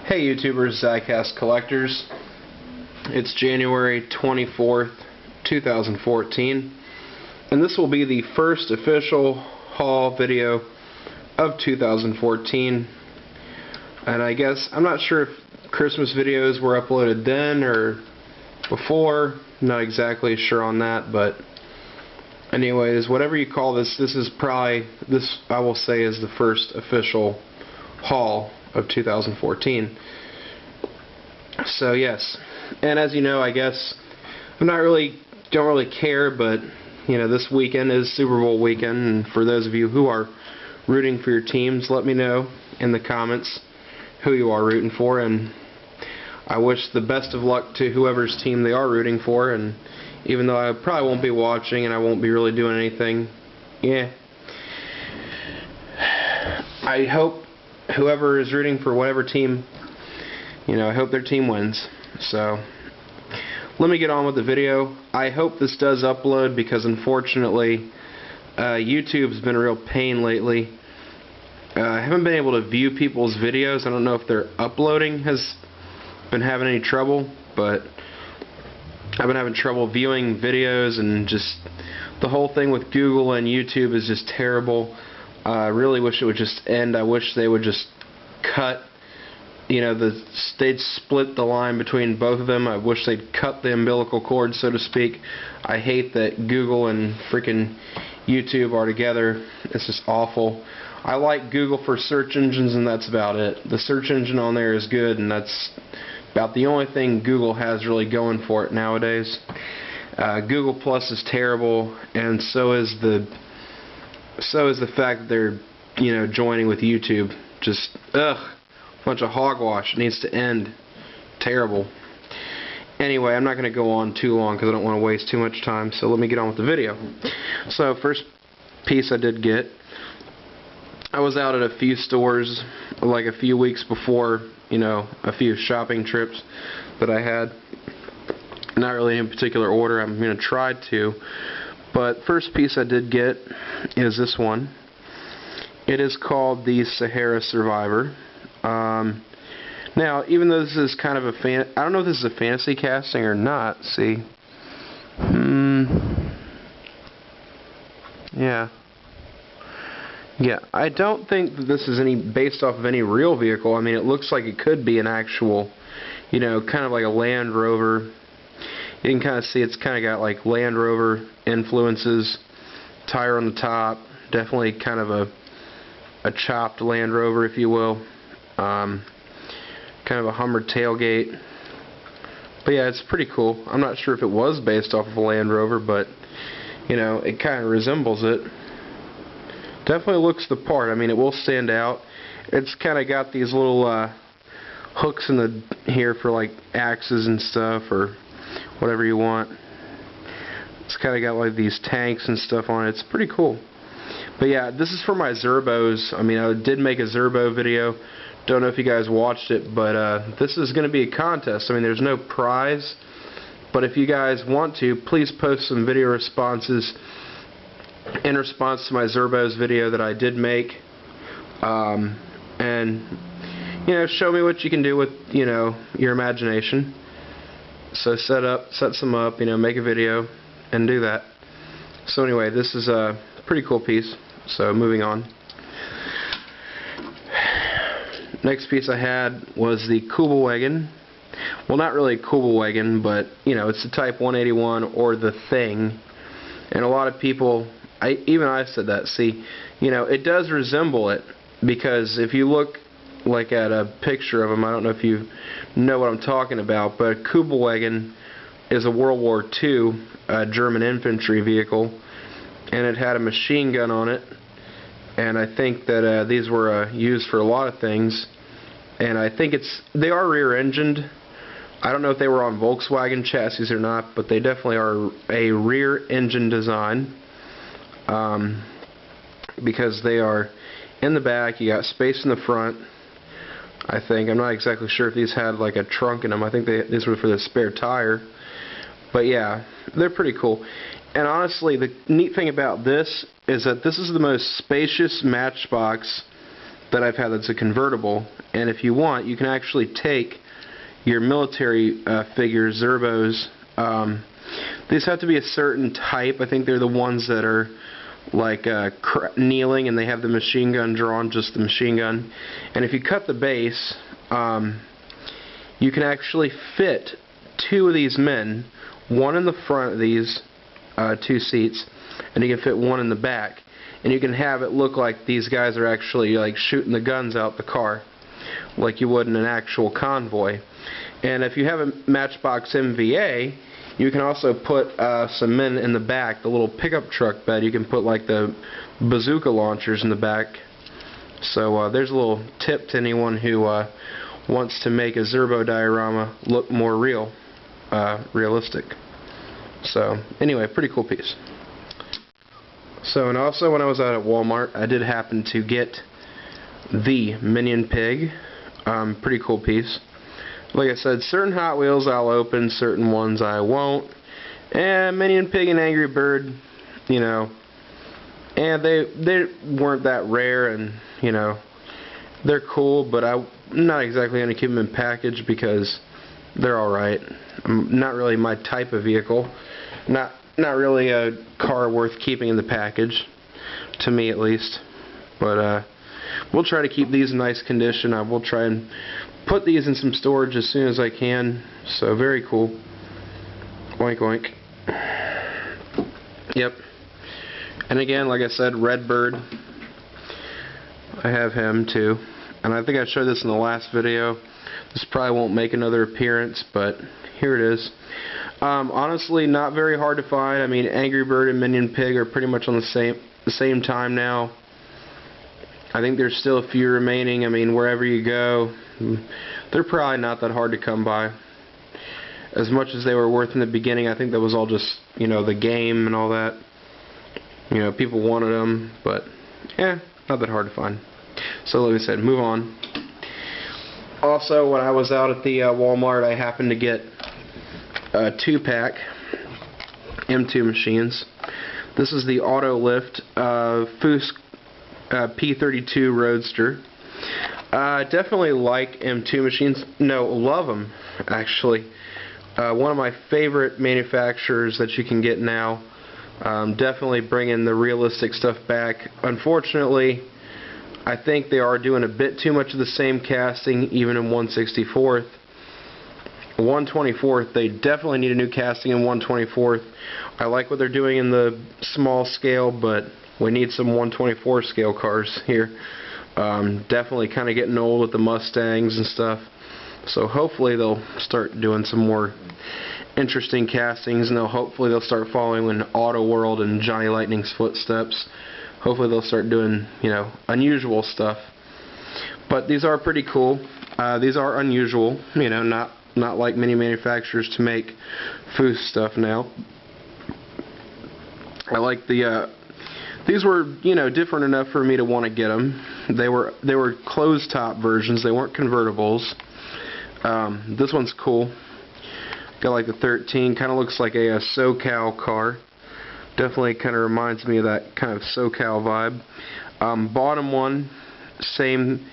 Hey YouTubers, diecast collectors. It's January 24th, 2014, and this will be the first official haul video of 2014. And I guess, I'm not sure if Christmas videos were uploaded then or before, not exactly sure on that, but anyways, whatever you call this, this is probably, this I will say is the first official haul of 2014. So yes, and as you know, I guess don't really care, but you know, this weekend is Super Bowl weekend, and for those of you who are rooting for your teams, let me know in the comments who you are rooting for, and I wish the best of luck to whoever's team they are rooting for. And even though I probably won't be watching and I won't be really doing anything, yeah, I hope whoever is rooting for whatever team, you know, I hope their team wins. So let me get on with the video. I hope this does upload, because unfortunately YouTube's been a real pain lately. I haven't been able to view people's videos. I don't know if their uploading has been having any trouble, but I've been having trouble viewing videos, and just the whole thing with Google and YouTube is just terrible. I really wish it would just end. I wish they would just cut, you know, they'd split the line between both of them. I wish they'd cut the umbilical cord, so to speak. I hate that Google and freaking YouTube are together. It's just awful. I like Google for search engines, and that's about it. The search engine on there is good, and that's about the only thing Google has really going for it nowadays. Google Plus is terrible, and so is the fact that they're, you know, joining with YouTube. Just bunch of hogwash. It needs to end. Terrible. Anyway, I'm not going to go on too long because I don't want to waste too much time, so let me get on with the video. So first piece I did get, I was out at a few stores like a few weeks before, you know, a few shopping trips that I had. Not really in particular order. I'm going to try to. But first piece I did get is this one. It is called the Sahara Survivor. Now, even though this is kind of a I don't know if this is a fantasy casting or not. See, yeah, I don't think that this is based off of any real vehicle. I mean, it looks like it could be an actual, you know, kind of like a Land Rover. You can kind of see it's kind of got like Land Rover influences. Tire on the top, definitely kind of a chopped Land Rover, if you will. Kind of a Hummer tailgate. But yeah, it's pretty cool. I'm not sure if it was based off of a Land Rover, but you know, it kind of resembles it. Definitely looks the part. I mean, it will stand out. It's kind of got these little hooks in here for like axes and stuff, or whatever you want. It's kind of got like these tanks and stuff on it. It's pretty cool. But yeah, this is for my Zerbos. I mean, I did make a Zerbo video. Don't know if you guys watched it, but this is going to be a contest. I mean, there's no prize, but if you guys want to, please post some video responses in response to my Zerbos video that I did make, and you know, show me what you can do with, you know, your imagination. So set some up, you know, make a video and do that. So anyway, this is a pretty cool piece. So moving on. Next piece I had was the Kubo Wagon. Well, not really a Kubo Wagon, but you know, it's the Type 181 or the Thing. And a lot of people, even I've said that. See, you know, it does resemble it, because if you look like at a picture of them, I don't know if you know what I'm talking about, but a Kubo Wagon is a World War II German infantry vehicle, and it had a machine gun on it. And I think that these were used for a lot of things. And I think they are rear-engined. I don't know if they were on Volkswagen chassis or not, but they definitely are a rear-engine design, because they are in the back. You got space in the front, I think. I'm not exactly sure if these had like a trunk in them. I think these were for the spare tire. But yeah, they're pretty cool. And honestly, the neat thing about this is that this is the most spacious Matchbox that I've had that's a convertible, and if you want, you can actually take your military figures, Zerbos. These have to be a certain type. I think they're the ones that are like kneeling and they have the machine gun drawn, just the machine gun. And if you cut the base, you can actually fit two of these men, one in the front of these two seats, and you can fit one in the back. And you can have it look like these guys are actually like shooting the guns out the car, like you would in an actual convoy. And if you have a Matchbox MVA, you can also put some men in the back, the little pickup truck bed. You can put like the bazooka launchers in the back. So there's a little tip to anyone who wants to make a Zerbo diorama look more realistic. So anyway, pretty cool piece. So, and also when I was out at Walmart, I did happen to get the Minion Pig. Pretty cool piece. Like I said, certain Hot Wheels I'll open, certain ones I won't. And Minion Pig and Angry Bird, you know, and they weren't that rare, and you know, they're cool, but I'm not exactly going to keep them in package because they're alright. Not really my type of vehicle. Not really a car worth keeping in the package, to me at least. But we'll try to keep these in nice condition. I will try and put these in some storage as soon as I can. So very cool. Oink oink. Yep. And again, like I said, Redbird. I have him too. And I think I showed this in the last video. This probably won't make another appearance, but here it is. Honestly, not very hard to find. I mean, Angry Bird and Minion Pig are pretty much on the same time now. I think there's still a few remaining. I mean, wherever you go, they're probably not that hard to come by. As much as they were worth in the beginning, I think that was all just, you know, the game and all that. You know, people wanted them, but yeah, not that hard to find. So like I said, move on. Also, when I was out at the Walmart, I happened to get a 2-pack M2 machines. This is the Auto Lift Foos P32 Roadster. Definitely like M2 machines. No, love them, actually. One of my favorite manufacturers that you can get now. Definitely bringing the realistic stuff back. Unfortunately, I think they are doing a bit too much of the same casting, even in 1/64th. 1/24th, they definitely need a new casting in 1/24th. I like what they're doing in the small scale, but we need some 1/24 scale cars here. Definitely kind of getting old with the Mustangs and stuff. So hopefully they'll start doing some more interesting castings, and hopefully they'll start following in Auto World and Johnny Lightning's footsteps. Hopefully they'll start doing, you know, unusual stuff. But these are pretty cool. These are unusual, you know, not like many manufacturers to make foos stuff now. I like the these were, you know, different enough for me to want to get them. They were closed top versions. They weren't convertibles. This one's cool. Got like the 13. Kind of looks like a SoCal car. Definitely kind of reminds me of that kind of SoCal vibe. Bottom one, same.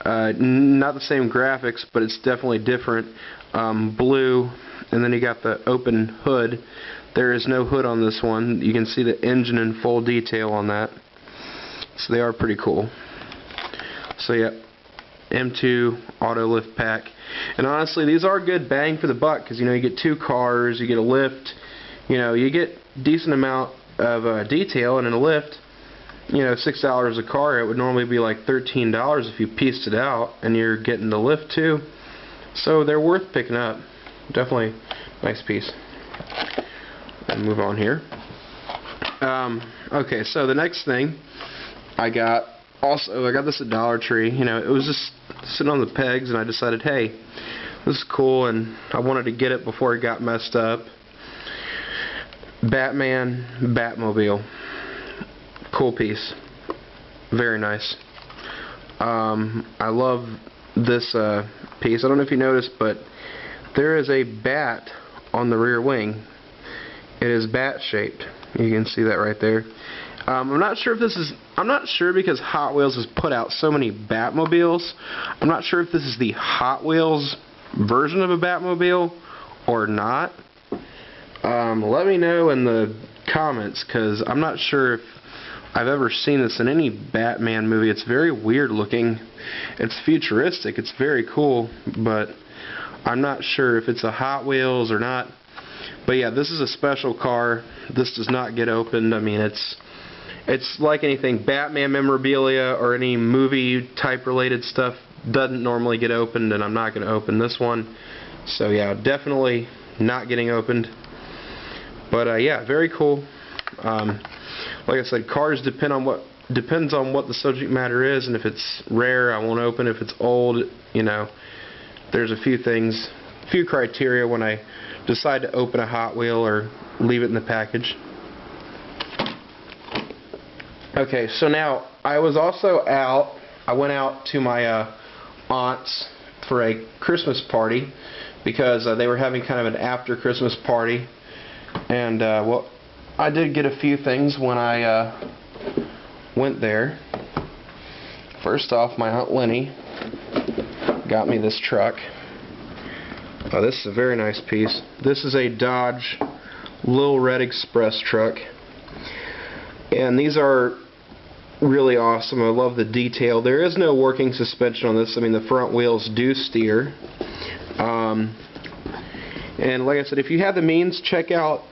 Not the same graphics, but it's definitely different. Blue, and then you got the open hood. There is no hood on this one. You can see the engine in full detail on that. So they are pretty cool. So yeah, M2 Auto Lift Pack. And honestly, these are good bang for the buck, because you know, you get 2 cars, you get a lift, you know, you get decent amount of detail, and in a lift, you know, $6 a car. It would normally be like $13 if you pieced it out, and you're getting the lift too. So they're worth picking up. Definitely nice piece. And move on here. Okay, so the next thing I got this at Dollar Tree. You know, it was just sitting on the pegs, and I decided, hey, this is cool, and I wanted to get it before it got messed up. Batmobile. Cool piece. Very nice. I love this piece. I don't know if you noticed, but there is a bat on the rear wing. It is bat shaped. You can see that right there. I'm not sure if this is I'm not sure because Hot Wheels has put out so many Batmobiles. I'm not sure if this is the Hot Wheels version of a Batmobile or not. Let me know in the comments, because I'm not sure if I've ever seen this in any Batman movie. It's very weird looking. It's futuristic. It's very cool, but I'm not sure if it's a Hot Wheels or not. But yeah, this is a special car. This does not get opened. I mean, it's like anything. Batman memorabilia or any movie type related stuff doesn't normally get opened, and I'm not going to open this one. So yeah, definitely not getting opened. But yeah, very cool. Like I said, cars depends on what the subject matter is, and if it's rare, I won't open. If it's old, you know, there's a few things, few criteria when I decide to open a Hot Wheel or leave it in the package. Okay, so now I was also out. I went out to my aunt's for a Christmas party, because they were having kind of an after Christmas party, and well, I did get a few things when I went there. First off, my Aunt Lenny got me this truck. Oh, this is a very nice piece. This is a Dodge Little Red Express truck, and these are really awesome. I love the detail. There is no working suspension on this. I mean, the front wheels do steer. And like I said, if you have the means, check out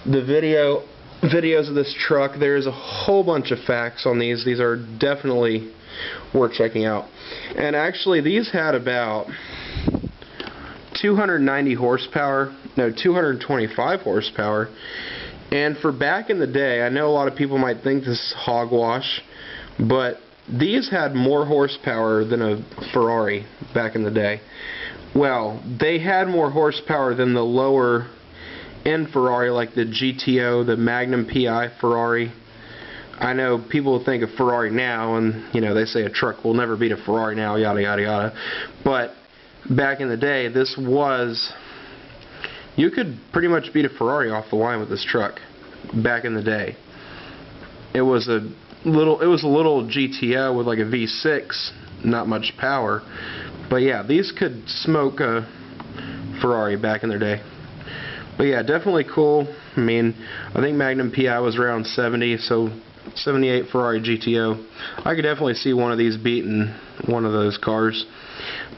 the videos of this truck. There is a whole bunch of facts on these. These are definitely worth checking out. And actually, these had about 290 horsepower, no, 225 horsepower. And for back in the day, I know a lot of people might think this is hogwash, but these had more horsepower than a Ferrari back in the day. Well, they had more horsepower than the lower end Ferrari, like the GTO, the Magnum PI Ferrari. I know people think of Ferrari now, and you know, they say a truck will never beat a Ferrari now, yada yada yada. But back in the day, you could pretty much beat a Ferrari off the line with this truck. Back in the day, it was a little GTO with like a V6, not much power. But yeah, these could smoke a Ferrari back in their day. But yeah, definitely cool. I mean, I think Magnum PI was around 70, so 78 Ferrari GTO. I could definitely see one of these beating one of those cars.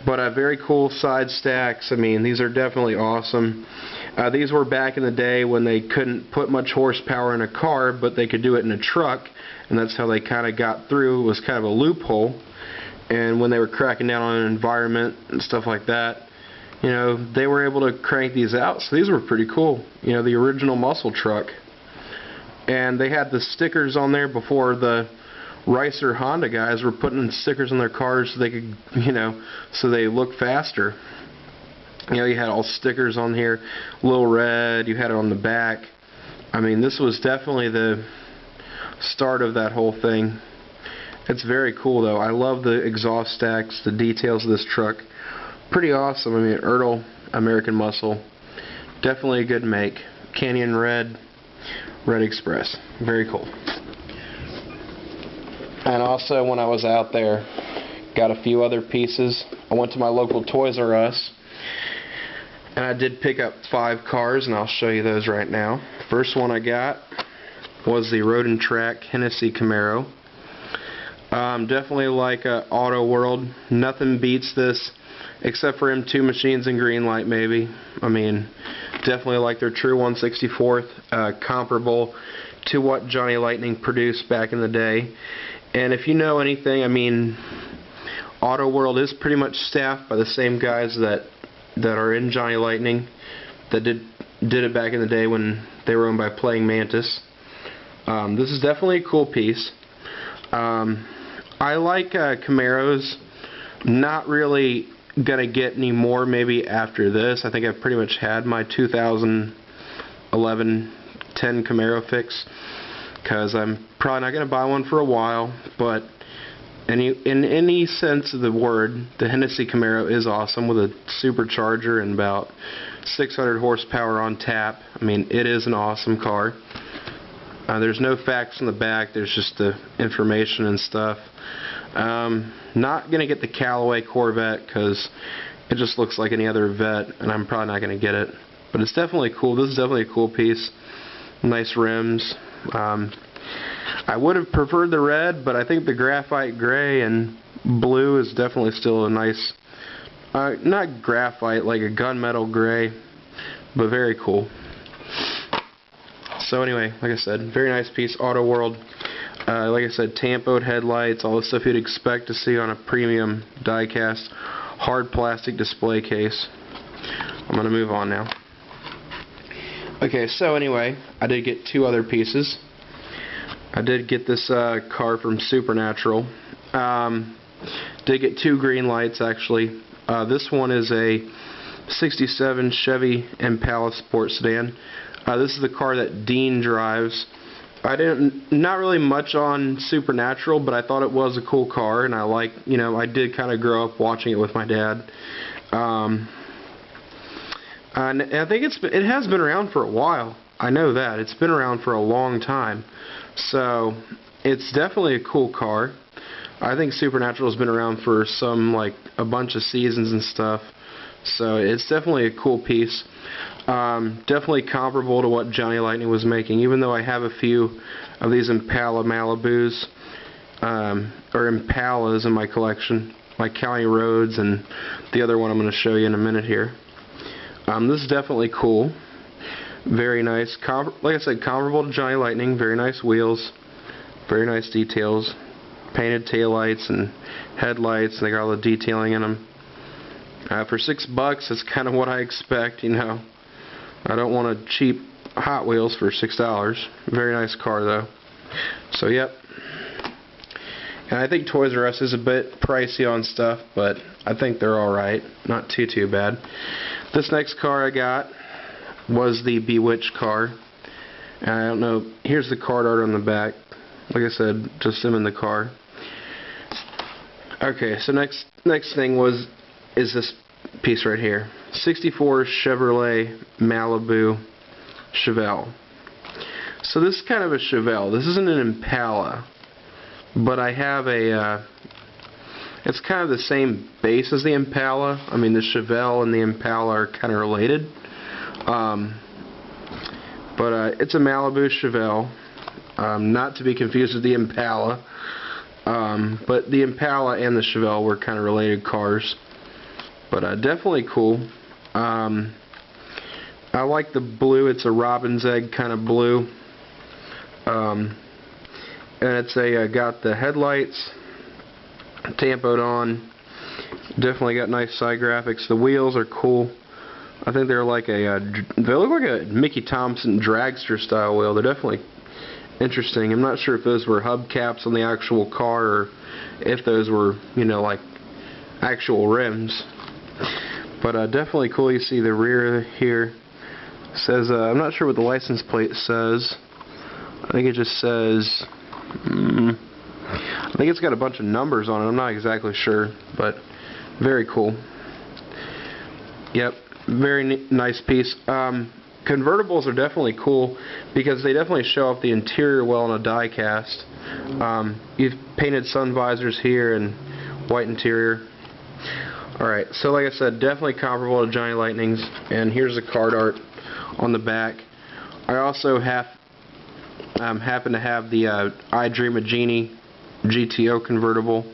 But very cool side stacks. I mean, these are definitely awesome. These were back in the day when they couldn't put much horsepower in a car, but they could do it in a truck, and that's how they kind of got through. It was kind of a loophole. And when they were cracking down on an environment and stuff like that, you know, they were able to crank these out. So these were pretty cool. You know, the original muscle truck. And they had the stickers on there before the Ricer Honda guys were putting stickers on their cars so they could, you know, so they look faster. You know, you had all stickers on here, Little Red, you had it on the back. I mean, this was definitely the start of that whole thing. It's very cool though. I love the exhaust stacks, the details of this truck. Pretty awesome. I mean, Ertl, American Muscle. Definitely a good make. Canyon Red Express. Very cool. And also, when I was out there, got a few other pieces. I went to my local Toys R Us, and I did pick up 5 cars, and I'll show you those right now. First one I got was the Road and Track Hennessy Camaro. Definitely like Auto World. Nothing beats this, except for M2 machines and Greenlight, maybe. I mean, definitely like their true 1/64th, comparable to what Johnny Lightning produced back in the day. And if you know anything, I mean, Auto World is pretty much staffed by the same guys that are in Johnny Lightning, that did it back in the day when they were owned by Playing Mantis. This is definitely a cool piece. I like Camaros. Not really gonna get any more maybe after this. I think I've pretty much had my 2011 10 Camaro fix, because I'm probably not gonna buy one for a while. But in any sense of the word, the Hennessy Camaro is awesome, with a supercharger and about 600 horsepower on tap. I mean, it is an awesome car. There's no facts in the back, there's just the information and stuff. Not going to get the Callaway Corvette because it just looks like any other Vet, and I'm probably not going to get it. But it's definitely cool. This is definitely a cool piece. Nice rims. I would have preferred the red, but I think the graphite gray and blue is definitely still a nice, not graphite, like a gunmetal gray, but very cool. So anyway, like I said, very nice piece, Auto World. Like I said, tampoed headlights, all the stuff you'd expect to see on a premium diecast, hard plastic display case. I'm going to move on now. Okay, so anyway, I did get two other pieces. I did get this car from Supernatural. Did get two green lights actually. This one is a 67 Chevy Impala Sport Sedan. This is the car that Dean drives. Not really much on Supernatural, but I thought it was a cool car, and I did kind of grow up watching it with my dad. And I think it has been around for a while. I know that. It's been around for a long time. So, it's definitely a cool car. I think Supernatural has been around for a bunch of seasons and stuff. So, it's definitely a cool piece. Definitely comparable to what Johnny Lightning was making, even though I have a few of these Impala Malibus, or Impalas in my collection, like County Roads and the other one I'm going to show you in a minute here. This is definitely cool. Very nice. Like I said, comparable to Johnny Lightning. Very nice wheels. Very nice details. Painted taillights and headlights. And they got all the detailing in them. For $6, that's kind of what I expect, you know. I don't want a cheap Hot Wheels for $6. Very nice car, though. So, yep. And I think Toys R Us is a bit pricey on stuff, but I think they're alright. Not too bad. This next car I got was the Bewitched car. And I don't know, here's the card art on the back. Like I said, just him in the car. Okay, so next thing is this piece right here. 64 Chevrolet Malibu Chevelle. So this is kind of a Chevelle. This isn't an Impala, but I have it's kind of the same base as the Impala. I mean, the Chevelle and the Impala are kind of related. But it's a Malibu Chevelle. Not to be confused with the Impala. But the Impala and the Chevelle were kind of related cars. But definitely cool. I like the blue. It's a robin's egg kind of blue. And it's got the headlights tampoed on. Definitely got nice side graphics. The wheels are cool. I think they're like they look like a Mickey Thompson dragster style wheel. They're definitely interesting. I'm not sure if those were hubcaps on the actual car or if those were, you know, like actual rims. But definitely cool. You see the rear here. It says, I'm not sure what the license plate says. I think it just says, I think it's got a bunch of numbers on it. I'm not exactly sure, but very cool. Yep, very nice piece. Convertibles are definitely cool because they definitely show off the interior well in a die cast. You've painted sun visors here and white interior. Alright, so like I said, definitely comparable to Johnny Lightning's, and here's the card art on the back. I also happen to have the I Dream of Jeannie GTO convertible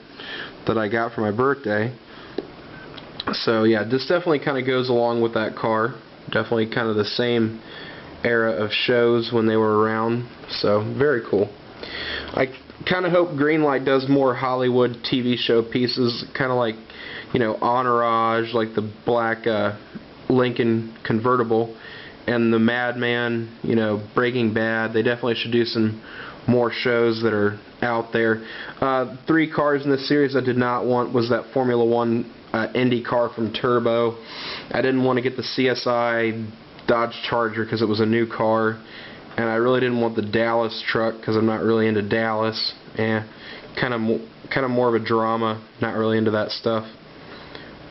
that I got for my birthday. So yeah, this definitely kind of goes along with that car. Definitely kind of the same era of shows when they were around. So very cool. I kind of hope Greenlight does more Hollywood TV show pieces, kind of like, you know, Entourage, like the black Lincoln convertible, and the Madman, you know, Breaking Bad. They definitely should do some more shows that are out there. 3 cars in this series I did not want was that Formula 1 Indy car from Turbo. I didn't want to get the CSI Dodge Charger because it was a new car, and I really didn't want the Dallas truck because I'm not really into Dallas. Kind of more of a drama. Not really into that stuff.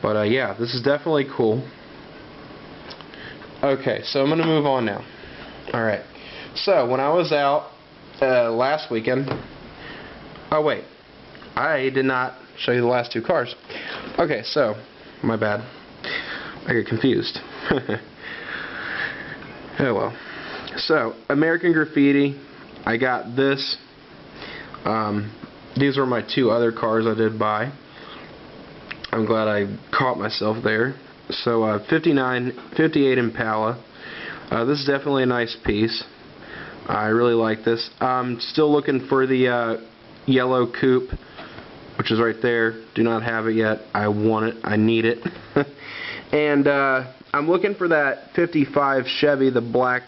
But yeah, this is definitely cool. Okay, so I'm going to move on now. Alright, so when I was out last weekend. Oh wait, I did not show you the last two cars. Okay, so my bad. I get confused. Oh well. So American Graffiti. I got this. These were my two other cars I did buy. I'm glad I caught myself there. So 58 Impala. This is definitely a nice piece. I really like this. I'm still looking for the yellow coupe, which is right there. Do not have it yet. I want it. I need it. And I'm looking for that 55 Chevy, the black.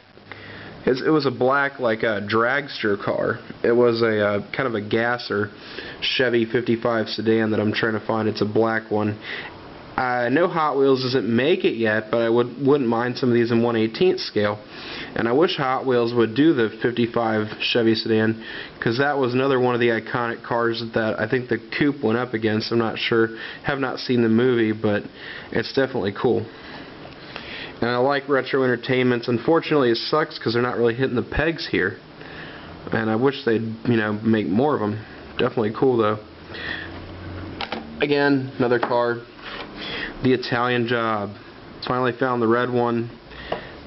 It was a black, like a dragster car. It was a kind of a gasser Chevy 55 sedan that I'm trying to find. It's a black one. I know Hot Wheels doesn't make it yet, but I wouldn't mind some of these in 1/18 scale. And I wish Hot Wheels would do the 55 Chevy sedan, because that was another one of the iconic cars that I think the coupe went up against. I'm not sure, have not seen the movie, but it's definitely cool. And I like retro entertainments. Unfortunately, it sucks because they're not really hitting the pegs here. And I wish they'd, make more of them. Definitely cool though. Again, another car. The Italian Job. Finally found the red one.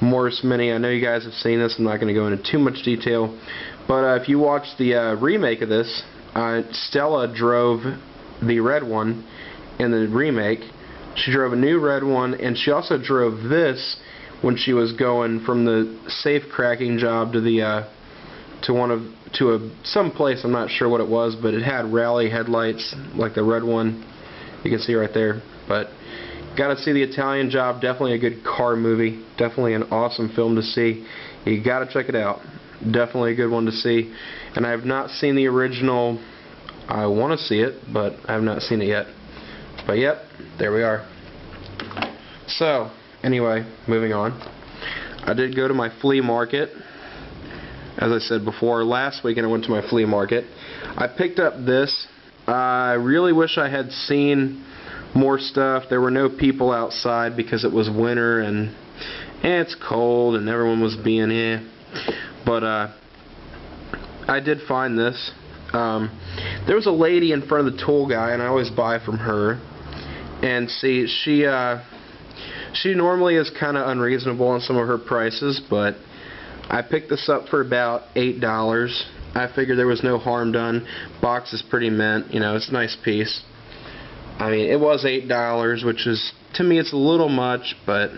Morris Mini. I know you guys have seen this. I'm not going to go into too much detail. But if you watch the remake of this, Stella drove the red one in the remake. She drove a new red one, and she also drove this when she was going from the safe cracking job to the some place. I'm not sure what it was, but it had rally headlights like the red one. You can see right there. But gotta see the Italian Job. Definitely a good car movie. Definitely an awesome film to see. You gotta check it out. Definitely a good one to see. And I have not seen the original. I want to see it, but I have not seen it yet. But yep, there we are. So, anyway, moving on. I did go to my flea market. As I said before, last weekend I went to my flea market. I picked up this. I really wish I had seen more stuff. There were no people outside because it was winter and it's cold and everyone was being But I did find this. There was a lady in front of the tool guy, and I always buy from her. And see, she normally is kind of unreasonable on some of her prices, but I picked this up for about $8. I figured there was no harm done. Box is pretty mint, it's a nice piece. I mean, it was $8, which is, to me, it's a little much, but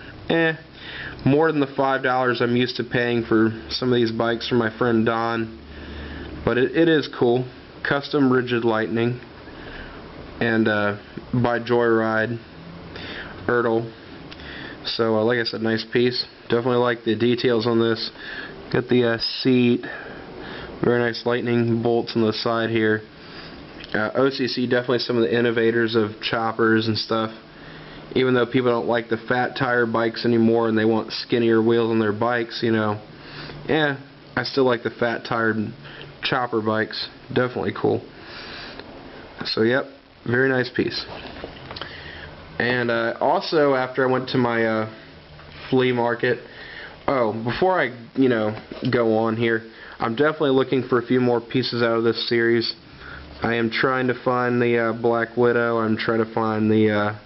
more than the $5 I'm used to paying for some of these bikes from my friend Don. But it is cool. Custom Rigid Lightning. And by Joyride. Ertl. So, like I said, nice piece. Definitely like the details on this. Got the seat. Very nice lightning bolts on the side here. OCC, definitely some of the innovators of choppers and stuff. Even though people don't like the fat tire bikes anymore and they want skinnier wheels on their bikes, I still like the fat tired chopper bikes. Definitely cool. So, yep, very nice piece. And also, after I went to my flea market, before I, go on here, I'm definitely looking for a few more pieces out of this series. I am trying to find the Black Widow. I'm trying to find the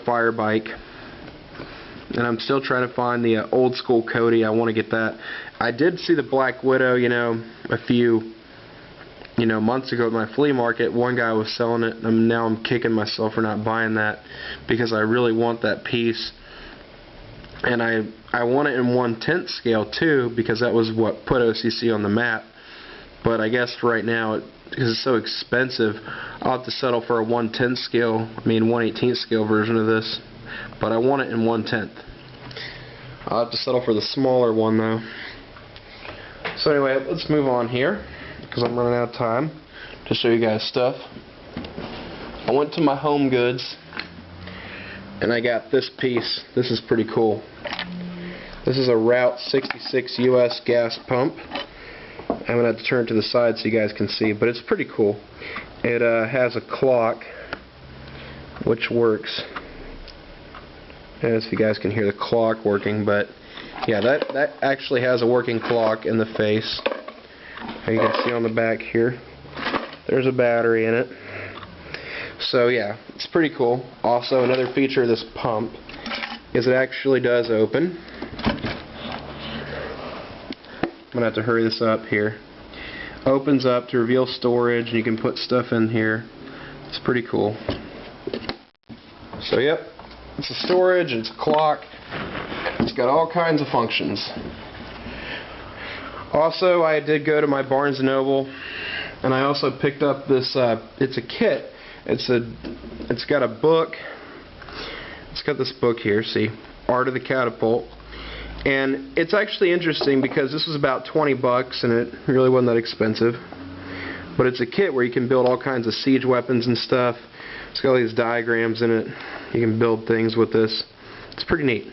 fire bike. And I'm still trying to find the old school Cody. I want to get that. I did see the Black Widow, a few, months ago at my flea market. One guy was selling it, and now I'm kicking myself for not buying that because I really want that piece. And I want it in 1/10 scale too, because that was what put OCC on the map. But I guess right now, because it's so expensive, I'll have to settle for a 1/10 scale, 1/18 scale version of this. But I want it in 1/10. I'll have to settle for the smaller one though. So anyway, let's move on here, because I'm running out of time to show you guys stuff. I went to my Home Goods, and I got this piece. This is pretty cool. This is a Route 66 US gas pump. I'm going to have to turn it to the side so you guys can see, but it's pretty cool. It has a clock which works. I don't know if you guys can hear the clock working, but yeah, that actually has a working clock in the face. You can see on the back here, there's a battery in it. So yeah, it's pretty cool. Also, another feature of this pump is it actually does open. I'm going to have to hurry this up here. Opens up to reveal storage, and you can put stuff in here. It's pretty cool. So yep, it's a storage, it's a clock, it's got all kinds of functions. Also, I did go to my Barnes & Noble, and I also picked up this, it's a kit. It's got a book. It's got this book here, see, Art of the Catapult. And it's actually interesting because this was about 20 bucks and it really wasn't that expensive. But it's a kit where you can build all kinds of siege weapons and stuff. It's got all these diagrams in it. You can build things with this. It's pretty neat.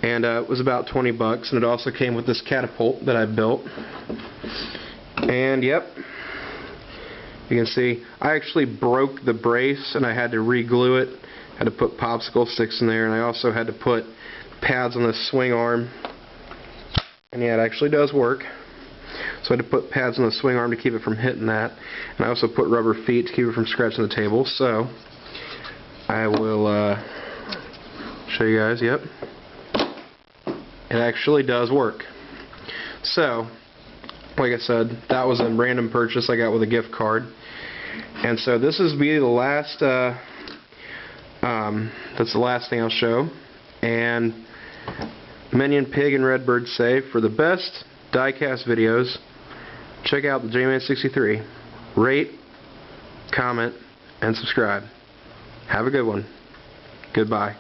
And it was about 20 bucks, and it also came with this catapult that I built. And yep, you can see I actually broke the brace and I had to re-glue it. Had to put popsicle sticks in there, and I also had to put pads on the swing arm. And yeah, it actually does work. So I had to put pads on the swing arm to keep it from hitting that. And I also put rubber feet to keep it from scratching the table. So I will show you guys. Yep, it actually does work. So like I said, that was a random purchase I got with a gift card. And so this is be the last that's the last thing I'll show. And Minion Pig and Redbird say, for the best diecast videos, check out the J-Man63. Rate, comment, and subscribe. Have a good one. Goodbye.